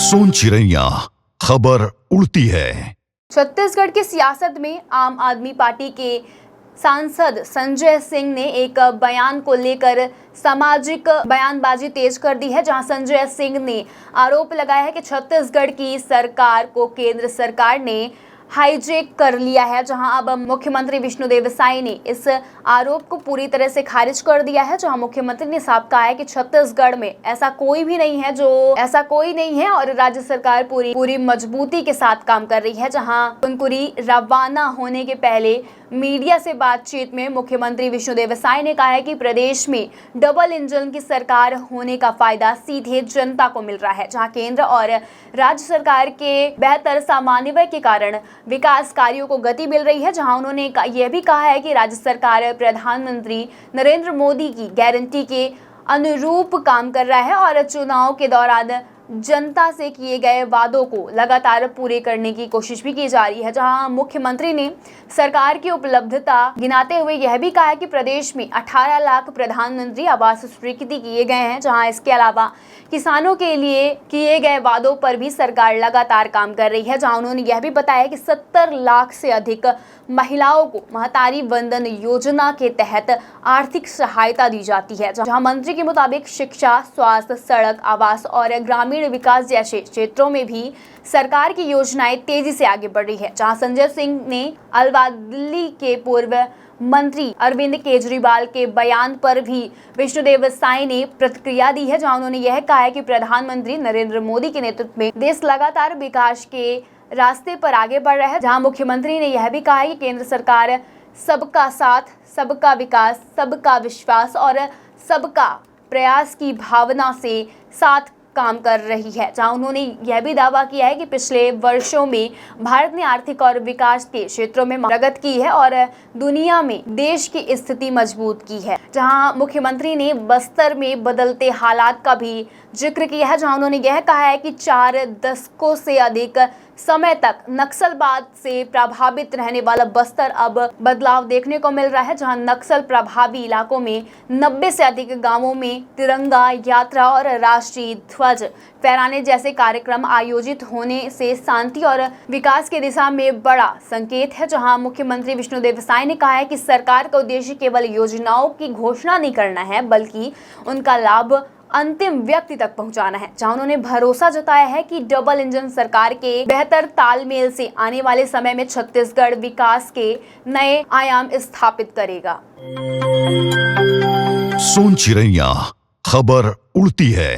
सोन चिड़ैया खबर उड़ती है। छत्तीसगढ़ की सियासत में आम आदमी पार्टी के सांसद संजय सिंह ने एक बयान को लेकर सामाजिक बयानबाजी तेज कर दी है, जहां संजय सिंह ने आरोप लगाया है कि छत्तीसगढ़ की सरकार को केंद्र सरकार ने हाईजैक कर लिया है। जहां अब मुख्यमंत्री विष्णुदेव साय ने इस आरोप को पूरी तरह से खारिज कर दिया है। जहां मुख्यमंत्री ने साफ कहा है कि छत्तीसगढ़ में ऐसा कोई नहीं है और राज्य सरकार पूरी मजबूती के साथ काम कर रही है। जहां कुनकुरी रवाना होने के पहले मीडिया से बातचीत में मुख्यमंत्री विष्णुदेव साय ने कहा है कि प्रदेश में डबल इंजन की सरकार होने का फायदा सीधे जनता को मिल रहा है, जहां केंद्र और राज्य सरकार के बेहतर समन्वय के कारण विकास कार्यों को गति मिल रही है। जहां उन्होंने यह भी कहा है कि राज्य सरकार प्रधानमंत्री नरेंद्र मोदी की गारंटी के अनुरूप काम कर रहा है और चुनाव के दौरान जनता से किए गए वादों को लगातार पूरे करने की कोशिश भी की जा रही है। जहां मुख्यमंत्री ने सरकार की उपलब्धता गिनाते हुए यह भी कहा है कि प्रदेश में 18 लाख प्रधानमंत्री आवास स्वीकृति किए गए हैं। जहां इसके अलावा किसानों के लिए किए गए वादों पर भी सरकार लगातार काम कर रही है। जहां उन्होंने यह भी बताया कि 70 लाख से अधिक महिलाओं को महतारी वंदन योजना के तहत आर्थिक सहायता दी जाती है। जहां मंत्री के मुताबिक शिक्षा, स्वास्थ्य, सड़क, आवास और ग्रामीण विकास जैसे क्षेत्रों में भी सरकार की योजनाएं तेजी से आगे बढ़ रही है। जहां संजय सिंह ने अलवादिल्ली के पूर्व मंत्री अरविंद केजरीवाल के बयान पर भी विष्णुदेव साय ने प्रतिक्रिया दी है। जहां उन्होंने यह कहा है कि प्रधानमंत्री नरेंद्र मोदी के नेतृत्व में देश लगातार विकास के रास्ते पर आगे बढ़ रहा है। जहां मुख्यमंत्री ने यह भी कहा है कि केंद्र सरकार सबका साथ, सबका विकास, सबका विश्वास और सबका प्रयास की भावना से साथ काम कर रही है। जहां उन्होंने यह भी दावा किया है कि पिछले वर्षों में भारत ने आर्थिक और विकास के क्षेत्रों में प्रगति की है और दुनिया में देश की स्थिति मजबूत की है। जहां मुख्यमंत्री ने बस्तर में बदलते हालात का भी जिक्र किया है। जहां उन्होंने यह कहा है कि 4 दशकों से अधिक समय तक नक्सलवाद से प्रभावित रहने वाला बस्तर अब बदलाव देखने को मिल रहा है। जहां नक्सल प्रभावी इलाकों में 90 से अधिक गांवों में तिरंगा यात्रा और राष्ट्रीय ध्वज फहराने जैसे कार्यक्रम आयोजित होने से शांति और विकास की दिशा में बड़ा संकेत है। जहां मुख्यमंत्री विष्णुदेव साय ने कहा है कि सरकार का उद्देश्य केवल योजनाओं की घोषणा नहीं करना है, बल्कि उनका लाभ अंतिम व्यक्ति तक पहुंचाना है। जहां उन्होंने भरोसा जताया है कि डबल इंजन सरकार के बेहतर तालमेल से आने वाले समय में छत्तीसगढ़ विकास के नए आयाम स्थापित करेगा। सोन चिड़ैया खबर उड़ती है।